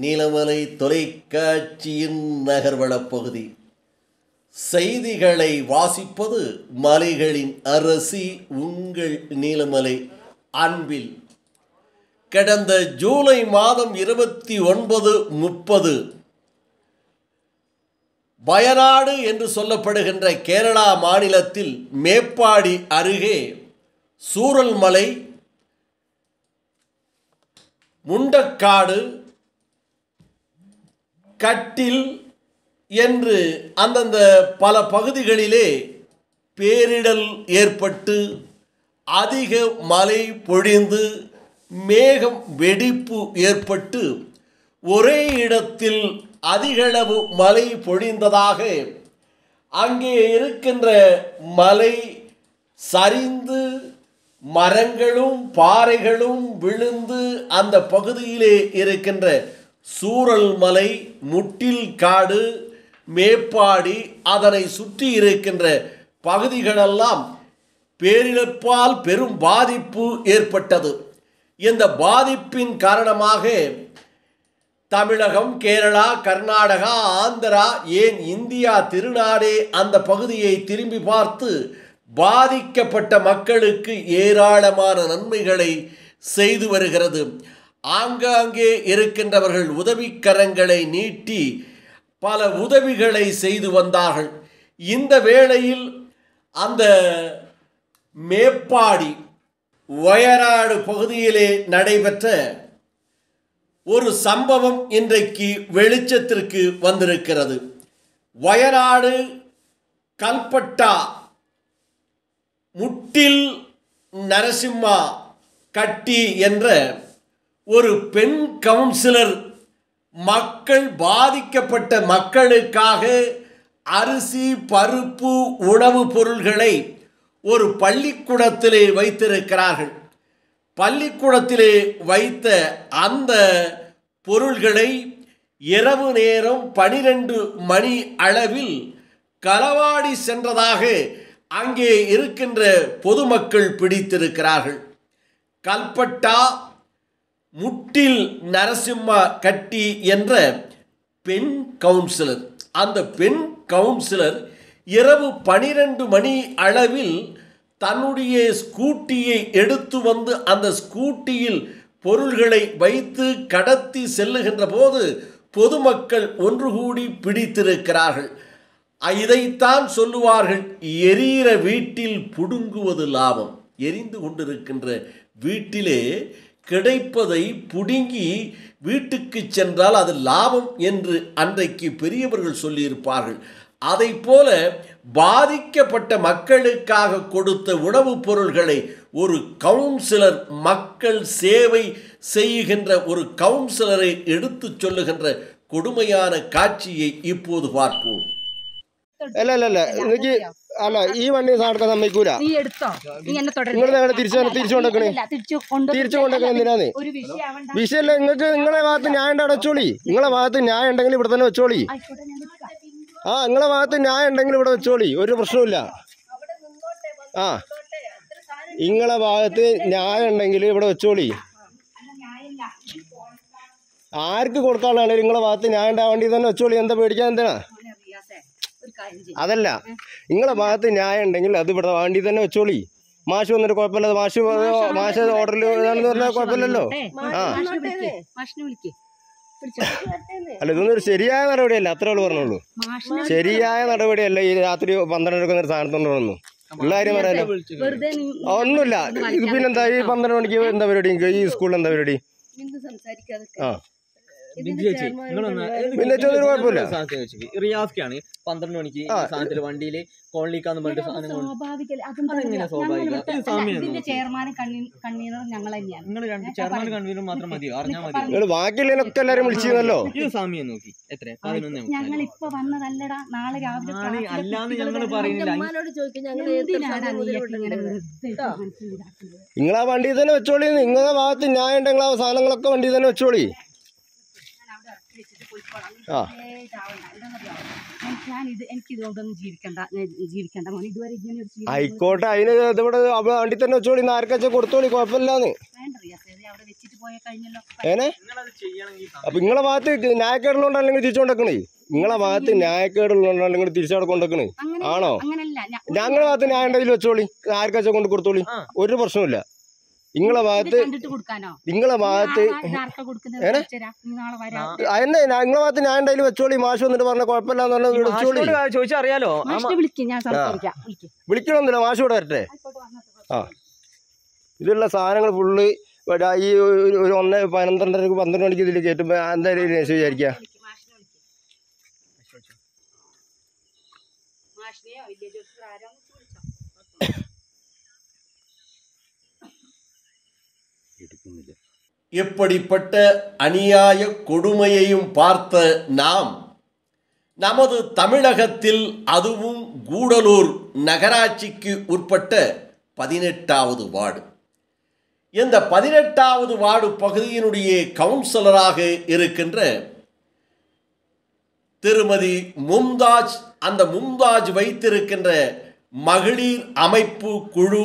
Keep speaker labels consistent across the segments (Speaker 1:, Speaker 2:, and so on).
Speaker 1: நீலமலை தொலைக்காட்சியின் நகர்வளப் பகுதி. செய்திகளை வாசிப்பது மலைகளின் அரசி உங்கள் நீலமலை அன்பில். கடந்த ஜூலை மாதம் 29, 30 வயநாடு என்று சொல்லப்படுகின்ற கேரளா மாநிலத்தில் மேப்பாடி அருகே சூரல்மலை, முண்டக்காடு, கட்டில் என்று அந்தந்த பல பகுதிகளிலே பேரிடர் ஏற்பட்டு அதிக மழை பொழிந்து மேகம் வெடிப்பு ஏற்பட்டு ஒரே இடத்தில் அதிகளவு மழை பொழிந்ததாக அங்கே இருக்கின்ற மலை சரிந்து மரங்களும் பாறைகளும் விழுந்து அந்த பகுதியிலே இருக்கின்ற சூரல்மலை, முட்டில் காடு, மேப்பாடி அதனை சுற்றி இருக்கின்ற பகுதிகளெல்லாம் பேரிழப்பால் பெரும் பாதிப்பு ஏற்பட்டது. இந்த பாதிப்பின் காரணமாக தமிழகம், கேரளா, கர்நாடகா, ஆந்திரா, ஏன் இந்தியா திருநாடே அந்த பகுதியை திரும்பி பார்த்து பாதிக்கப்பட்ட மக்களுக்கு ஏராளமான நன்மைகளை செய்து வருகிறது. ஆங்காங்கே இருக்கின்றவர்கள் உதவிக்கரங்களை நீட்டி பல உதவிகளை செய்து வந்தார்கள். இந்த வேளையில் அந்த மேப்பாடி வயநாடு பகுதியிலே நடைபெற்ற ஒரு சம்பவம் இன்றைக்கு வெளிச்சத்திற்கு வந்திருக்கிறது. வயநாடு கல்பட்டா முட்டில் நரசிம்மா கட்டி என்ற ஒரு பெண் கவுன்சிலர் மக்கள் பாதிக்கப்பட்ட மக்களுக்காக அரிசி, பருப்பு, உணவுப் பொருள்களை ஒரு பள்ளிக்கூடத்திலே வைத்திருக்கிறார்கள். பள்ளிக்கூடத்திலே வைத்த அந்த பொருள்களை இரவு நேரம் 12 மணி அளவில் களவாடி சென்றதாக அங்கே இருக்கின்ற பொதுமக்கள் பிடித்திருக்கிறார்கள். கல்பட்டா முட்டில் நரசிம்மா கட்டி என்ற பெண் கவுன்சிலர், அந்த பெண் கவுன்சிலர் இரவு 12 மணி அளவில் தன்னுடைய ஸ்கூட்டியை எடுத்து வந்து அந்த ஸ்கூட்டியில் பொருள்களை வைத்து கடத்தி செல்லுகின்ற போது பொதுமக்கள் ஒன்று கூடி பிடித்திருக்கிறார்கள். இதைத்தான் சொல்லுவார்கள், எரிகிற வீட்டில் புடுங்குவது லாபம். எரிந்து கொண்டிருக்கின்ற வீட்டிலே கிடைப்பதை புடுங்கி வீட்டுக்கு சென்றால் அது லாபம் என்று அன்றைக்கு பெரியவர்கள் சொல்லியிருப்பார்கள். அதை போல பாதிக்கப்பட்ட மக்களுக்காக கொடுத்த உணவுப் பொருள்களை ஒரு கவுன்சிலர், மக்கள் சேவை செய்கின்ற ஒரு கவுன்சிலரை எடுத்து சொல்லுகின்ற കൊടുമயான കാഴ്ചയെ ഇപ്പോൾ பார்ப்போம்.
Speaker 2: അല്ല ഈ വണ്ടി നടക്കാൻ സമ്മതിക്കൂല. തിരിച്ചു കൊണ്ടേക്കണേ എന്തിനാന്ന് വിഷയല്ല. നിങ്ങളെ ഭാഗത്ത് ന്യായം ഉണ്ട്, അവിടെ വെച്ചോളി. നിങ്ങളെ ഭാഗത്ത് ന്യായം ഉണ്ടെങ്കിൽ ഇവിടെ തന്നെ വെച്ചോളി. നിങ്ങളെ ഭാഗത്ത് ന്യായം ഉണ്ടെങ്കിൽ ഇവിടെ വെച്ചോളി, ഒരു പ്രശ്നമില്ല. നിങ്ങളെ ഭാഗത്ത് ന്യായം ഉണ്ടെങ്കിൽ ഇവിടെ വെച്ചോളി. ആർക്ക് കൊടുക്കാനുള്ളതാണ് നിങ്ങളെ ഭാഗത്ത് ന്യായം ഉണ്ടാവാൻ വേണ്ടി തന്നെ വെച്ചോളി. എന്താ പേടിക്കാൻ എന്തിനാ? അതല്ല, നിങ്ങളെ ഭാഗത്ത് ന്യായം ഉണ്ടെങ്കിൽ അത് ഇവിടെ വേണ്ടി തന്നെ വെച്ചോളി. മാഷ് വന്നിട്ട് കുഴപ്പമില്ല, മാഷ് ഓർഡറിൽ പറഞ്ഞാൽ കുഴപ്പമില്ലല്ലോ. അല്ല, ഇതൊന്നും ശരിയായ നടപടിയല്ല, അത്രേ ഉള്ളൂ പറഞ്ഞോളൂ. ശരിയായ നടപടിയല്ല ഈ രാത്രി 12 ഒരു സ്ഥാനത്തോണ്ട് വന്നു ഉള്ള കാര്യം പറയാലോ. ഒന്നുമില്ല. ഇത് പിന്നെന്താ ഈ 12 മണിക്ക് എന്താ പരിപാടി? ഈ സ്കൂളിൽ എന്താ പരിപാടി? കുഴപ്പമില്ല.
Speaker 3: റിയാസ്ക്കാണ് 12 മണിക്ക് സാധനത്തില് വണ്ടിയില് കോളനിക്കാന്ന് പറഞ്ഞിട്ട് സാധനം ചെയർമാൻ കൺവീനർ മാത്രം മതിയോ? അറിഞ്ഞാൽ മതി.
Speaker 2: ബാക്കിയുള്ളതിനൊക്കെ എല്ലാരും വിളിച്ചിരുന്നല്ലോ.
Speaker 3: ഇത് സമയം നോക്കി എത്ര 11 അല്ലാന്ന് ഞങ്ങള് പറയുന്നില്ല.
Speaker 2: നിങ്ങളാ വണ്ടി തന്നെ വെച്ചോളി. നിങ്ങളുടെ ഭാഗത്ത് ന്യായം ഉണ്ടെങ്കിൽ ആ സാധനങ്ങളൊക്കെ വണ്ടി തന്നെ വെച്ചോളി. ആയിക്കോട്ടെ, അതിന് ഇവിടെ വണ്ടി തന്നെ വെച്ചോളി. ആർക്കാച്ചാ കൊടുത്തോളി, കുഴപ്പമില്ലാന്ന്. ഏനെ അപ്പൊ നിങ്ങളെ ഭാഗത്ത് ന്യായക്കേടുള്ളതുകൊണ്ട് അല്ലെങ്കിൽ തിരിച്ചുകൊണ്ടേക്കണേ നിങ്ങളെ ഭാഗത്ത് ന്യായക്കേടുള്ളതുകൊണ്ട് അല്ലെങ്കിൽ തിരിച്ചടക്കൊണ്ടേക്കണേ ആണോ ഞങ്ങളുടെ ഭാഗത്ത് ന്യായം ഉണ്ടെങ്കിൽ വെച്ചോളി ആർക്കാച്ചാ കൊണ്ട് കൊടുത്തോളി ഒരു പ്രശ്നമില്ല നിങ്ങളെ ഭാഗത്ത് നിങ്ങളെ ഭാഗത്ത് അതന്നെ നിങ്ങളെ ഭാഗത്ത് ഞാൻ ഉണ്ടായാലും വെച്ചോളി മാഷ് വന്നിട്ട് പറഞ്ഞ കുഴപ്പമില്ലാന്ന് പറഞ്ഞാൽ വെച്ചോളി
Speaker 3: ചോദിച്ചറിയാലോ
Speaker 2: വിളിക്കണമെന്നില്ല മാഷ് ഇവിടെ വരട്ടെ ആ ഇതിലുള്ള സാധനങ്ങൾ ഫുള്ള് ഈ ഒരു 11:12 12 മണിക്ക് ഇതിൽ കയറ്റുമ്പോ എന്തായാലും വിചാരിക്കുക
Speaker 1: இப்படிப்பட்ட அநியாய கொடுமையையும் பார்த்த நாம் நமது தமிழகத்தில் அதுவும் கூடலூர் நகராட்சிக்கு உட்பட்ட 18வது வார்டு இந்த 18வது வார்டு பகுதியினுடைய கவுன்சிலராக இருக்கின்ற திருமதி மும்தாஜ் அந்த மும்தாஜ் வைத்திருக்கின்ற மகளிர் அமைப்பு குழு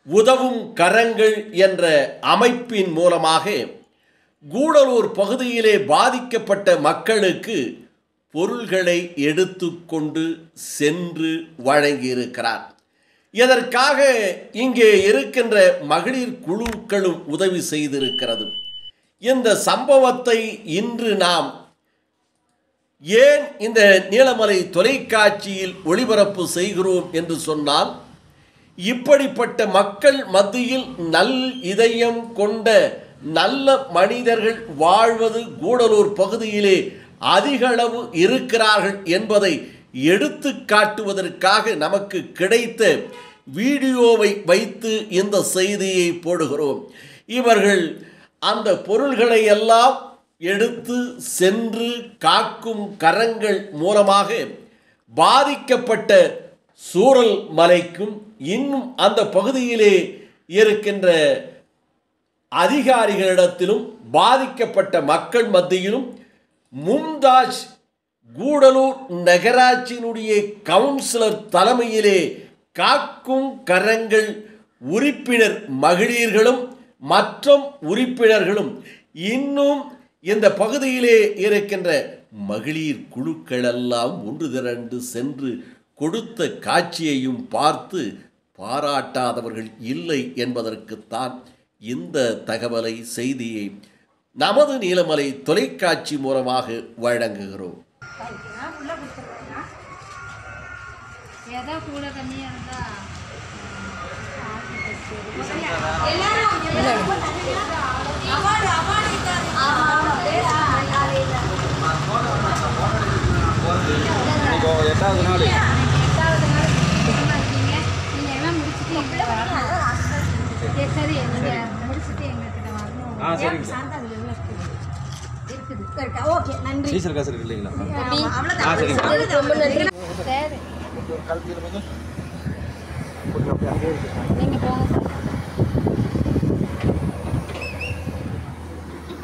Speaker 1: உதவும் கரங்கள் என்ற அமைப்பின் மூலமாக கூடலூர் பகுதியிலே பாதிக்கப்பட்ட மக்களுக்கு பொருள்களை எடுத்துக்கொண்டு சென்று வழங்கியிருக்கிறார். இதற்காக இங்கே இருக்கின்ற மகளிர் குழுக்களும் உதவி செய்திருக்கிறது. இந்த சம்பவத்தை இன்று நாம் ஏன் இந்த நீலமலை தொலைக்காட்சியில் ஒளிபரப்பு செய்கிறோம் என்று சொன்னால், இப்படிப்பட்ட மக்கள் மத்தியில் நல் இதயம் கொண்ட நல்ல மனிதர்கள் வாழ்வது கூடலூர் பகுதியிலே அதிக அளவு இருக்கிறார்கள் என்பதை எடுத்து காட்டுவதற்காக நமக்கு கிடைத்த வீடியோவை வைத்து இந்த செய்தியை போடுகிறோம். இவர்கள் அந்த பொருள்களை எல்லாம் எடுத்து சென்று காக்கும் கரங்கள் மூலமாக பாதிக்கப்பட்ட சூரல் மலைக்கும் இன்னும் அந்த பகுதியிலே இருக்கின்ற அதிகாரிகளிடத்திலும் பாதிக்கப்பட்ட மக்கள் மத்தியிலும் மும்தாஜ் கூடலூர் நகராட்சியினுடைய கவுன்சிலர் தலைமையிலே காக்கும் கரங்கள் உறுப்பினர் மகளிர்களும் மற்றும் உறுப்பினர்களும் இன்னும் இந்த பகுதியிலே இருக்கின்ற மகளிர் குழுக்களெல்லாம் ஒன்று திரண்டு சென்று கொடுத்த காட்சியையும் பார்த்து பாராட்டாதவர்கள் இல்லை என்பதற்குத்தான் இந்த தகவலை செய்தியை நமது நீலமலை தொலைக்காட்சி மூலமாக வழங்குகிறோம்.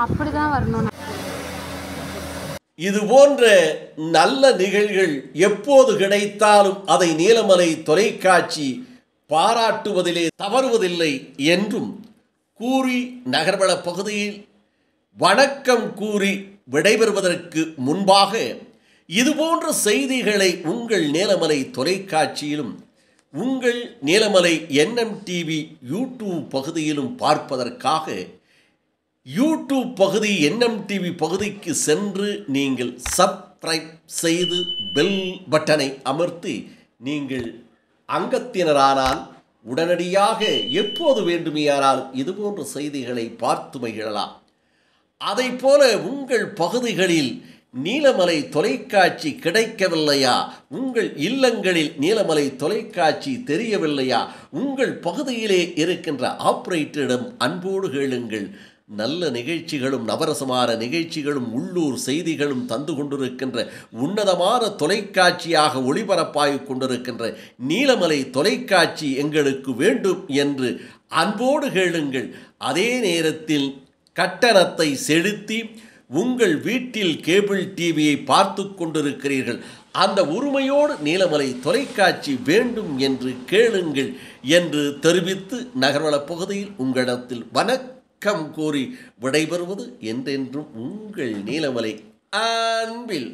Speaker 4: அப்படிதான் வரணும்.
Speaker 1: இது போன்ற நல்ல நிகழ்வுகள் எப்போது கிடைத்தாலும் அதை நீலமலை தொலைக்காட்சி பாராட்டுவதிலே தவறுவதில்லை என்றும் கூறி நகர்வள பகுதியில் வணக்கம் கூறி விடைபெறுவதற்கு முன்பாக இதுபோன்ற செய்திகளை உங்கள் நீலமலை தொலைக்காட்சியிலும் உங்கள் நீலமலை NMTV யூடியூப் பகுதியிலும் பார்ப்பதற்காக யூடியூப் பகுதி NMTV பகுதிக்கு சென்று நீங்கள் சப்ஸ்கிரைப் செய்து பெல் பட்டனை அமர்த்தி நீங்கள் அங்கத்தினரானால் உடனடியாக எப்போது வேண்டுமையானால் இதுபோன்ற செய்திகளை பார்த்து மகிழலாம். அதைப்போல உங்கள் பகுதிகளில் நீலமலை தொலைக்காட்சி கிடைக்கவில்லையா, உங்கள் இல்லங்களில் நீலமலை தொலைக்காட்சி தெரியவில்லையா, உங்கள் பகுதியிலே இருக்கின்ற ஆபரேட்டரிடம் அன்போடு கேளுங்கள். நல்ல நிகழ்ச்சிகளும் நவரசமான நிகழ்ச்சிகளும் உள்ளூர் செய்திகளும் தந்து கொண்டிருக்கின்ற உன்னதமான தொலைக்காட்சியாக ஒளிபரப்பாகிக் கொண்டிருக்கின்ற நீலமலை தொலைக்காட்சி எங்களுக்கு வேண்டும் என்று அன்போடு கேளுங்கள். அதே நேரத்தில் கட்டணத்தை செலுத்தி உங்கள் வீட்டில் கேபிள் டிவியை பார்த்து கொண்டிருக்கிறீர்கள், அந்த உரிமையோடு நீலமலை தொலைக்காட்சி வேண்டும் என்று கேளுங்கள் என்று தெரிவித்து நகர்வள பகுதியில் உங்களிடத்தில் வணக்கம் கூறி விடைபெறுவது என்றென்றும் உங்கள் நீலமலை அன்பில்